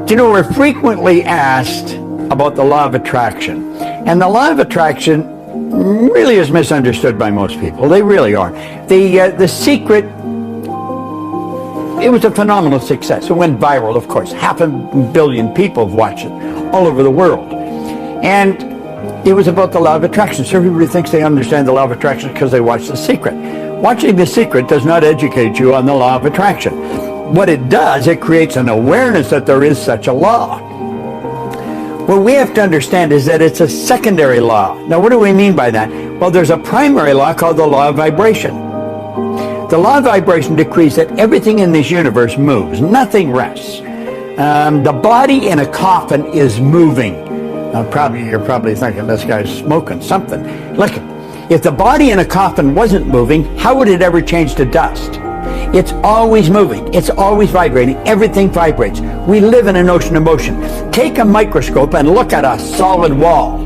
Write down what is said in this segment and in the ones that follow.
You know, we're frequently asked about the law of attraction. And the law of attraction really is misunderstood by most people. They really are. The secret, it was a phenomenal success. It went viral, of course. 500 million people have watched it all over the world. And it was about the law of attraction. So everybody thinks they understand the law of attraction because they watch The Secret. Watching The Secret does not educate you on the law of attraction. What it does, it creates an awareness that there is such a law. What we have to understand is that it's a secondary law. Now, what do we mean by that? Well, there's a primary law called the law of vibration. The law of vibration decrees that everything in this universe moves. Nothing rests. The body in a coffin is moving. You're probably thinking this guy's smoking something. Look, if the body in a coffin wasn't moving, how would it ever change to dust? It's always moving. It's always vibrating. Everything vibrates. We live in an ocean of motion. Take a microscope and look at a solid wall.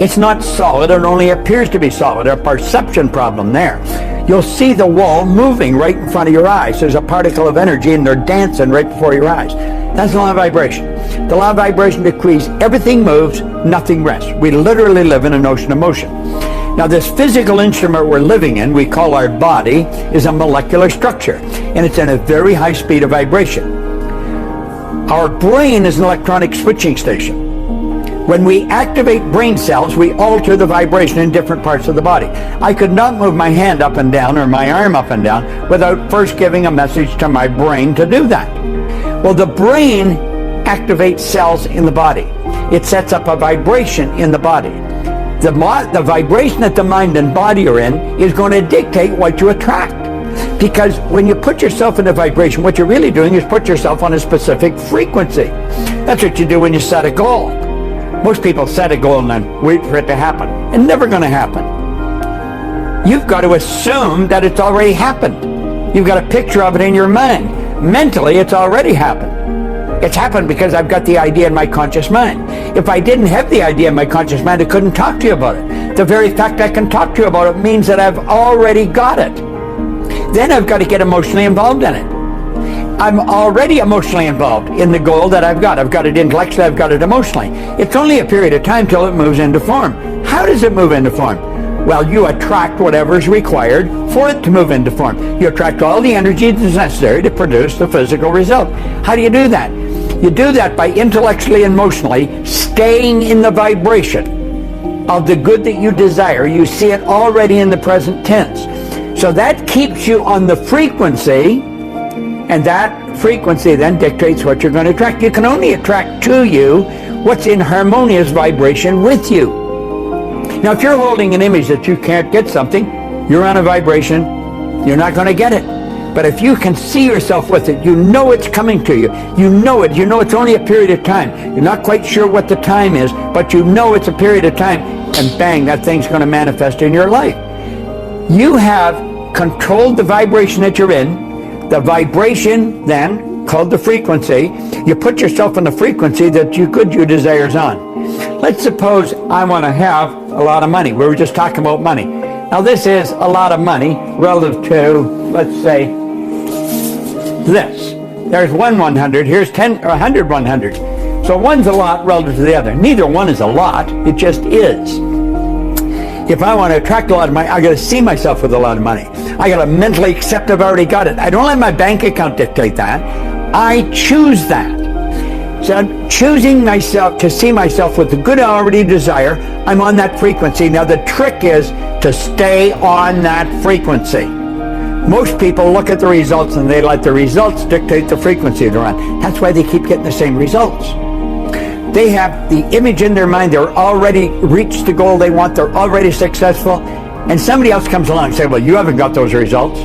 It's not solid. It only appears to be solid. A perception problem there. You'll see the wall moving right in front of your eyes. There's a particle of energy and they're dancing right before your eyes. That's the law of vibration. The law of vibration decrees everything moves, nothing rests. We literally live in an ocean of motion. Now, this physical instrument we're living in, we call our body, is a molecular structure, and it's in a very high speed of vibration. Our brain is an electronic switching station. When we activate brain cells, we alter the vibration in different parts of the body. I could not move my hand up and down or my arm up and down without first giving a message to my brain to do that. Well, the brain activates cells in the body. It sets up a vibration in the body. The vibration that the mind and body are in is going to dictate what you attract. Because when you put yourself in a vibration, what you're really doing is put yourself on a specific frequency. That's what you do when you set a goal. Most people set a goal and then wait for it to happen. It's never going to happen. You've got to assume that it's already happened. You've got a picture of it in your mind. Mentally, it's already happened. It's happened because I've got the idea in my conscious mind. If I didn't have the idea in my conscious mind, I couldn't talk to you about it. The very fact I can talk to you about it means that I've already got it. Then I've got to get emotionally involved in it. I'm already emotionally involved in the goal that I've got. I've got it intellectually, I've got it emotionally. It's only a period of time till it moves into form. How does it move into form? Well, you attract whatever is required for it to move into form. You attract all the energy that's necessary to produce the physical result. How do you do that? You do that by intellectually and emotionally staying in the vibration of the good that you desire. You see it already in the present tense. So that keeps you on the frequency, and that frequency then dictates what you're going to attract. You can only attract to you what's in harmonious vibration with you. Now, if you're holding an image that you can't get something, you're on a vibration, you're not going to get it. But if you can see yourself with it, you know it's coming to you. You know it. You know it's only a period of time. You're not quite sure what the time is, but you know it's a period of time, and bang, that thing's going to manifest in your life. You have controlled the vibration that you're in. The vibration then, called the frequency, you put yourself in the frequency that your desires on. Let's suppose I want to have a lot of money. We were just talking about money. Now, this is a lot of money relative to, let's say, this. There's 100, here's 10 or 100. So one's a lot relative to the other. Neither one is a lot, it just is. If I want to attract a lot of money, I got to see myself with a lot of money. I got to mentally accept I've already got it. I don't let my bank account dictate that. I choose that. So I'm choosing myself to see myself with the good I already desire. I'm on that frequency. Now the trick is to stay on that frequency. Most people look at the results and they let the results dictate the frequency they're on. That's why they keep getting the same results. They have the image in their mind. They're already reached the goal they want. They're already successful. And somebody else comes along and says, well, you haven't got those results.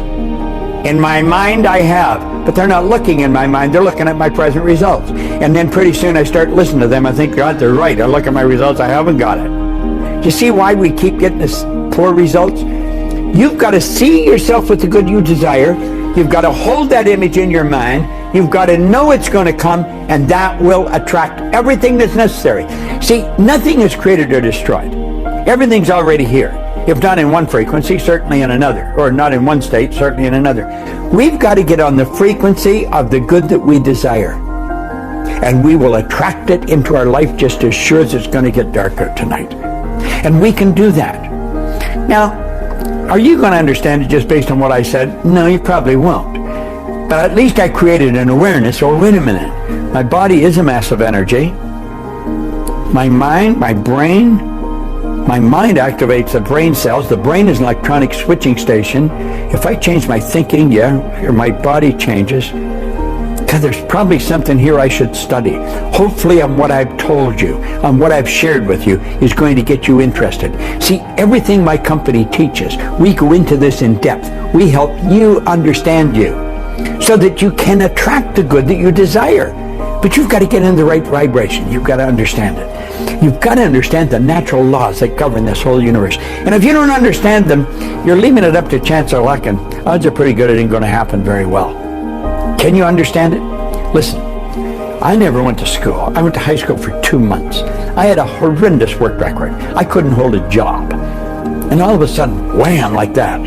In my mind, I have. But they're not looking in my mind. They're looking at my present results. And then pretty soon I start listening to them. I think, God, they're right. I look at my results. I haven't got it. Do you see why we keep getting this poor results? You've got to see yourself with the good you desire. You've got to hold that image in your mind. You've got to know it's going to come, and that will attract everything that's necessary. See, nothing is created or destroyed. Everything's already here. If not in one frequency, certainly in another. Or not in one state, certainly in another. We've got to get on the frequency of the good that we desire. And we will attract it into our life just as sure as it's going to get darker tonight. And we can do that. Now, are you going to understand it just based on what I said? No, you probably won't. But at least I created an awareness. Oh, wait a minute. My body is a mass of energy. My mind, my brain, my mind activates the brain cells. The brain is an electronic switching station. If I change my thinking, my body changes. God, there's probably something here I should study. Hopefully on what I've told you, on what I've shared with you, is going to get you interested. See, everything my company teaches, we go into this in depth. We help you understand you so that you can attract the good that you desire. But you've got to get in the right vibration. You've got to understand it. You've got to understand the natural laws that govern this whole universe. And if you don't understand them, you're leaving it up to chance or luck, and odds are pretty good it ain't going to happen very well. Can you understand it? Listen, I never went to school. I went to high school for 2 months. I had a horrendous work record. I couldn't hold a job. And all of a sudden, wham, like that.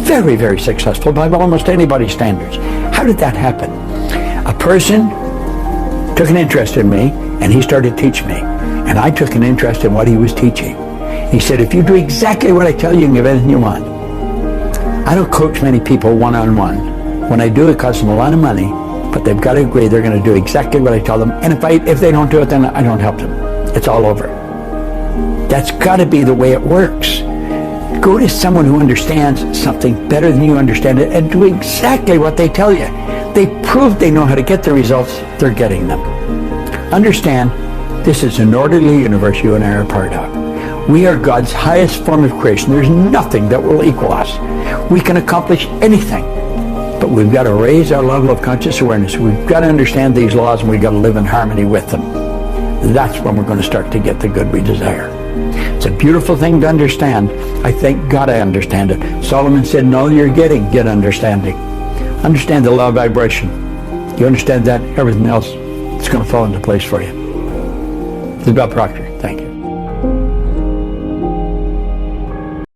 Very, very successful by almost anybody's standards. How did that happen? A person took an interest in me, and he started teaching me. And I took an interest in what he was teaching. He said, if you do exactly what I tell you, you can get anything you want. I don't coach many people one-on-one. When I do, it costs them a lot of money, but they've got to agree they're going to do exactly what I tell them. And if they don't do it, then I don't help them. It's all over. That's got to be the way it works. Go to someone who understands something better than you understand it and do exactly what they tell you. They prove they know how to get the results. They're getting them. Understand, this is an orderly universe you and I are a part of. We are God's highest form of creation. There's nothing that will equal us. We can accomplish anything, but we've got to raise our level of conscious awareness. We've got to understand these laws, and we've got to live in harmony with them. That's when we're going to start to get the good we desire. It's a beautiful thing to understand. I thank God I understand it. Solomon said, in all you're getting, get understanding. Understand the law of vibration. You understand that, everything else is going to fall into place for you. This is Bob Proctor. Thank you.